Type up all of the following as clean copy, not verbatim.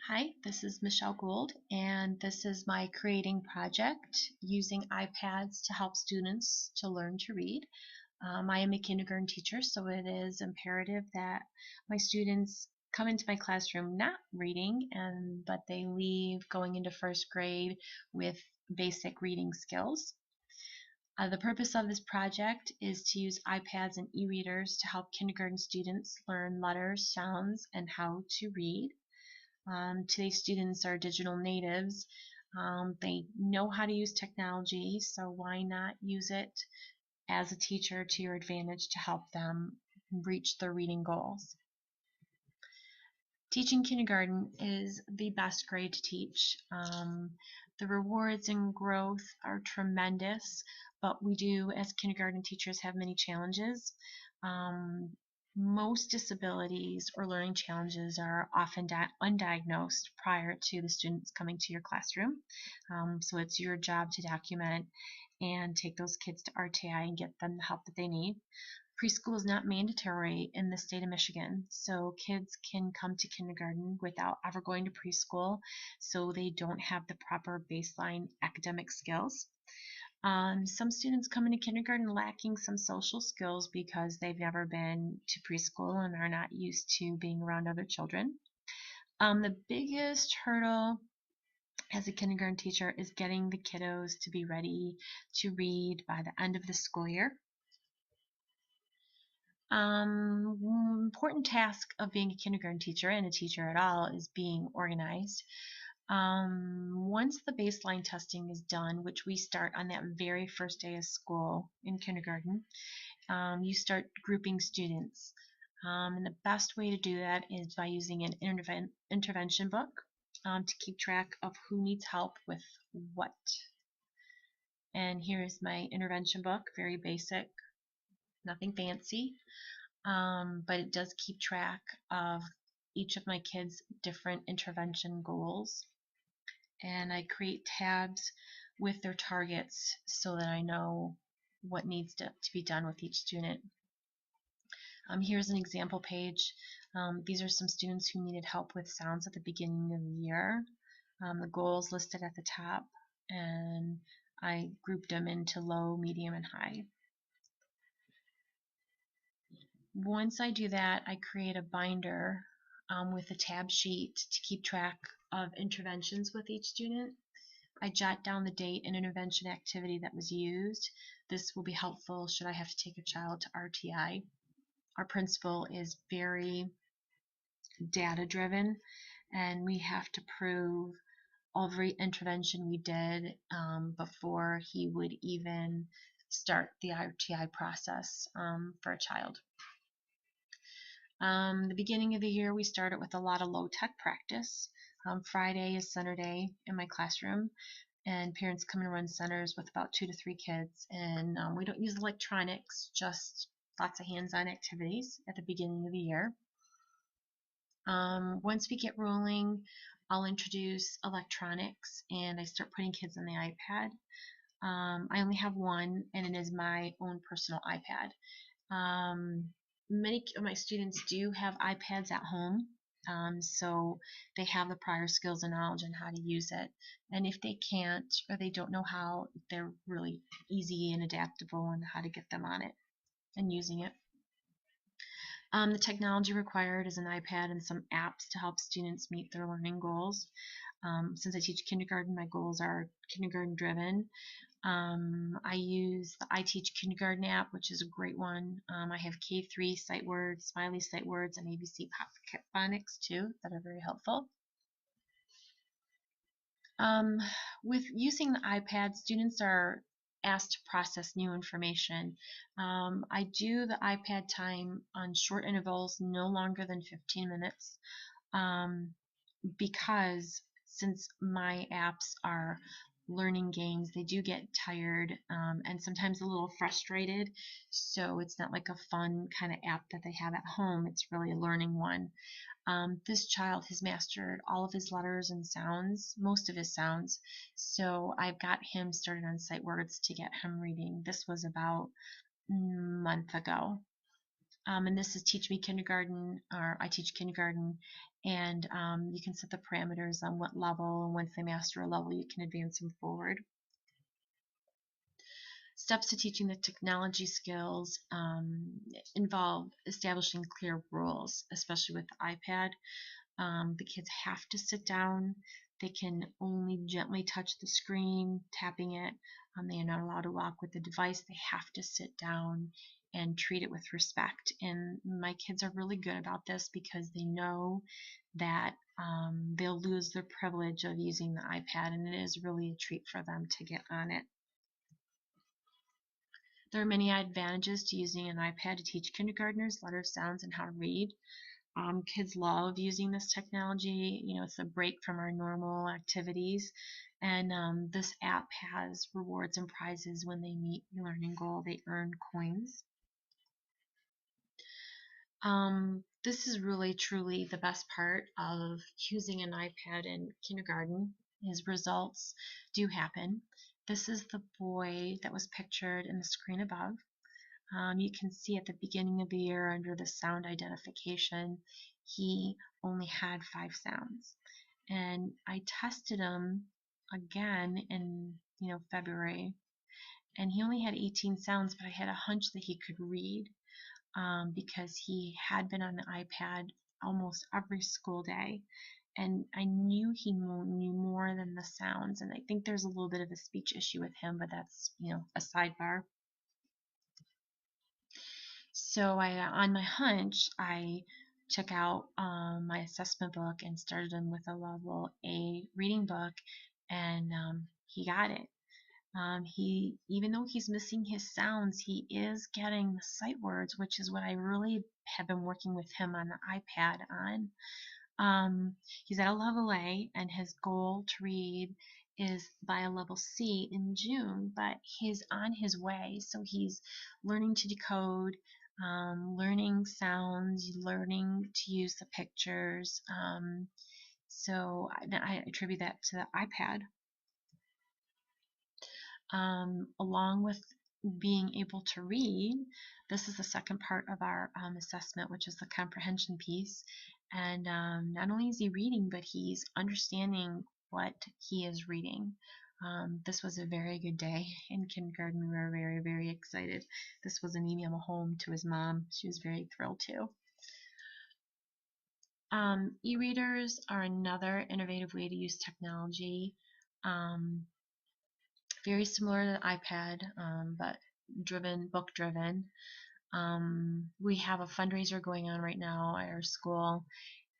Hi, this is Michelle Gould, and this is my creating project using iPads to help students to learn to read. I am a kindergarten teacher, so it is imperative that my students come into my classroom not reading, but they leave going into first grade with basic reading skills. The purpose of this project is to use iPads and e-readers to help kindergarten students learn letters, sounds, and how to read. Today's students are digital natives. They know how to use technology, so why not use it as a teacher to your advantage to help them reach their reading goals? Teaching kindergarten is the best grade to teach. The rewards and growth are tremendous, but we do, as kindergarten teachers, have many challenges. Um, Most disabilities or learning challenges are often undiagnosed prior to the students coming to your classroom. So it's your job to document and take those kids to RTI and get them the help that they need. Preschool is not mandatory in the state of Michigan, so kids can come to kindergarten without ever going to preschool, so they don't have the proper baseline academic skills. Some students come into kindergarten lacking some social skills because they've never been to preschool and are not used to being around other children. The biggest hurdle as a kindergarten teacher is getting the kiddos to be ready to read by the end of the school year. Important task of being a kindergarten teacher and a teacher at all is being organized. Once the baseline testing is done, which we start on that very first day of school in kindergarten, you start grouping students. And the best way to do that is by using an intervention book to keep track of who needs help with what. And here's my intervention book, very basic, nothing fancy. But it does keep track of each of my kids' different intervention goals. And I create tabs with their targets so that I know what needs to be done with each student. Here's an example page. These are some students who needed help with sounds at the beginning of the year. The goals listed at the top, and I grouped them into low, medium, and high. Once I do that, I create a binder with a tab sheet to keep track of interventions with each student. I jot down the date and intervention activity that was used. This will be helpful should I have to take a child to RTI. Our principal is very data driven, and we have to prove every intervention we did before he would even start the RTI process for a child. The beginning of the year, we started with a lot of low-tech practice. Friday is center day in my classroom, and parents come and run centers with about 2 to 3 kids. And we don't use electronics, just lots of hands-on activities at the beginning of the year. Once we get rolling, I'll introduce electronics, and I start putting kids on the iPad. I only have one, and it is my own personal iPad. Many of my students do have iPads at home, so they have the prior skills and knowledge on how to use it. And if they can't or they don't know how, they're really easy and adaptable on how to get them on it and using it. The technology required is an iPad and some apps to help students meet their learning goals. Since I teach kindergarten, my goals are kindergarten driven. I use the I Teach Kindergarten app, which is a great one. I have K3 sight words, Smiley sight words, and ABC phonics too that are very helpful. With using the iPad, students are asked to process new information. I do the iPad time on short intervals, no longer than 15 minutes, because since my apps are learning games, they do get tired and sometimes a little frustrated. So it's not like a fun kind of app that they have at home. It's really a learning one. This child has mastered all of his letters and sounds, most of his sounds. So I've got him started on sight words to get him reading. This was about a month ago. And this is Teach Me Kindergarten, or I Teach Kindergarten, and you can set the parameters on what level, and once they master a level, you can advance them forward. Steps to teaching the technology skills involve establishing clear rules, especially with the iPad. The kids have to sit down. They can only gently touch the screen, tapping it. They are not allowed to walk with the device. They have to sit down and treat it with respect. And my kids are really good about this because they know that they'll lose their privilege of using the iPad, and it is really a treat for them to get on it. There are many advantages to using an iPad to teach kindergartners letters, sounds, and how to read. Kids love using this technology. It's a break from our normal activities. And this app has rewards and prizes when they meet the learning goal. They earn coins. This is really truly the best part of using an iPad in kindergarten is results do happen. This is the boy that was pictured in the screen above. You can see at the beginning of the year under the sound identification, he only had 5 sounds. And I tested him again in February, and he only had 18 sounds, but I had a hunch that he could read because he had been on the iPad almost every school day. And I knew he knew more than the sounds, and I think there's a little bit of a speech issue with him, but that's a sidebar. So on my hunch, I took out my assessment book and started him with a level A reading book, and he got it. Even though he's missing his sounds, he is getting the sight words, which is what I really have been working with him on the iPad on. He's at a level A, and his goal to read is by a level C in June, but he's on his way. So he's learning to decode, learning sounds, learning to use the pictures. So I attribute that to the iPad. Along with being able to read, this is the second part of our assessment, which is the comprehension piece. And not only is he reading, but he's understanding what he is reading. This was a very good day in kindergarten. We were very, very excited. This was an email home to his mom. She was very thrilled too. E-readers are another innovative way to use technology. Very similar to the iPad, but book driven. We have a fundraiser going on right now at our school,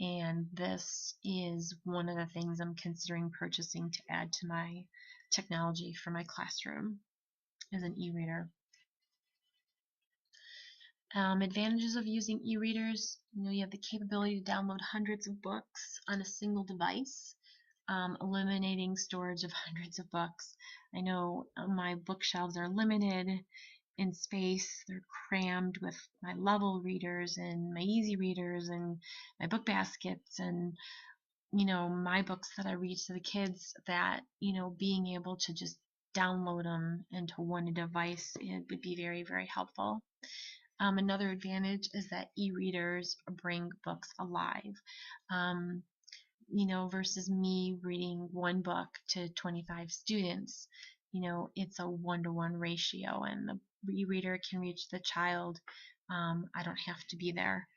and this is one of the things I'm considering purchasing to add to my technology for my classroom as an e-reader. Advantages of using e-readers: you have the capability to download hundreds of books on a single device, eliminating storage of hundreds of books. I know my bookshelves are limited in space. They're crammed with my level readers and my easy readers and my book baskets and my books that I read to the kids, that being able to just download them into one device, it would be very, very helpful. Another advantage is that e-readers bring books alive. Versus me reading one book to 25 students, it's a 1-to-1 ratio, and the e-reader can reach the child. I don't have to be there.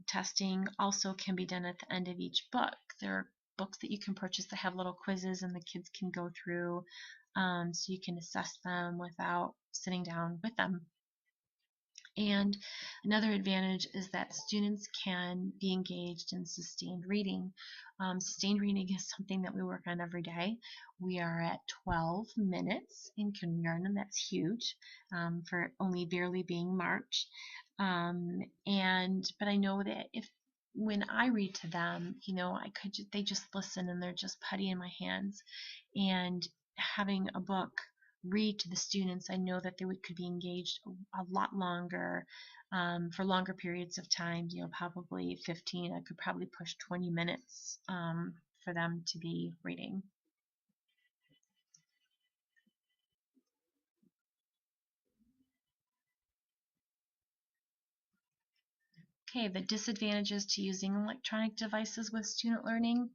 Testing also can be done at the end of each book. There are books that you can purchase that have little quizzes and the kids can go through, so you can assess them without sitting down with them. And another advantage is that students can be engaged in sustained reading. Sustained reading is something that we work on every day. We are at 12 minutes in kindergarten. That's huge for only barely being March. But I know that when I read to them, they just listen and they're just putty in my hands. And having a book read to the students, I know that they could be engaged a lot longer, for longer periods of time, probably 15. I could probably push 20 minutes for them to be reading. Okay, the disadvantages to using electronic devices with student learning.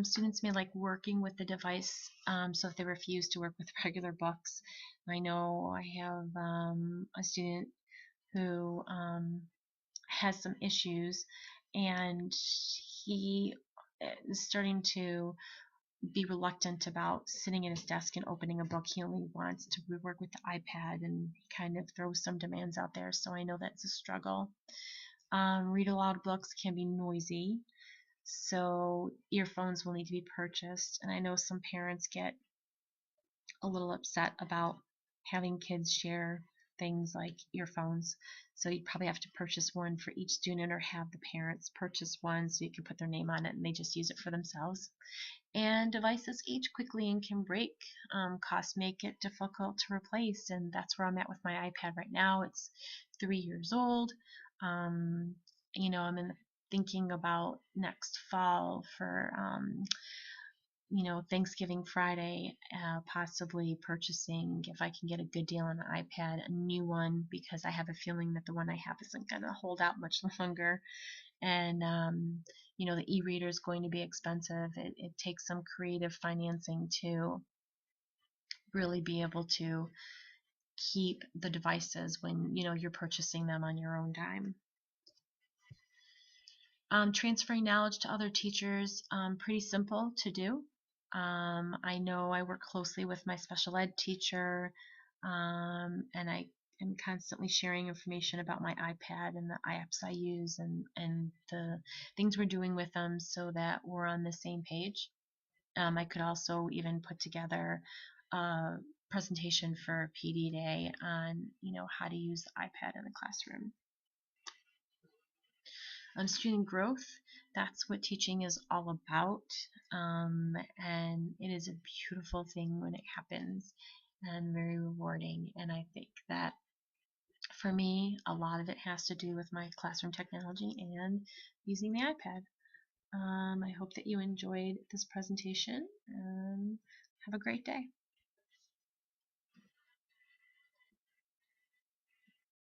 Students may like working with the device, so if they refuse to work with regular books. I know I have a student who has some issues, and he is starting to be reluctant about sitting at his desk and opening a book. He only wants to work with the iPad, and he kind of throws some demands out there, so I know that's a struggle. Read aloud books can be noisy, so earphones will need to be purchased. And I know some parents get a little upset about having kids share things like earphones. So you'd probably have to purchase one for each student or have the parents purchase one so you can put their name on it and they just use it for themselves. And devices age quickly and can break. Costs make it difficult to replace, and that's where I'm at with my iPad right now. It's 3 years old. Um, I'm thinking about next fall for Thanksgiving Friday, possibly purchasing, if I can get a good deal on an iPad, a new one, because I have a feeling that the one I have isn't going to hold out much longer. And the e-reader is going to be expensive. It takes some creative financing to really be able to keep the devices when you're purchasing them on your own dime. Transferring knowledge to other teachers, pretty simple to do. I know I work closely with my special ed teacher, and I am constantly sharing information about my iPad and the apps I use and the things we're doing with them so that we're on the same page. I could also even put together a presentation for PD Day on how to use the iPad in the classroom. Student growth, that's what teaching is all about, and it is a beautiful thing when it happens and very rewarding. And I think that for me, a lot of it has to do with my classroom technology and using the iPad. I hope that you enjoyed this presentation, and have a great day.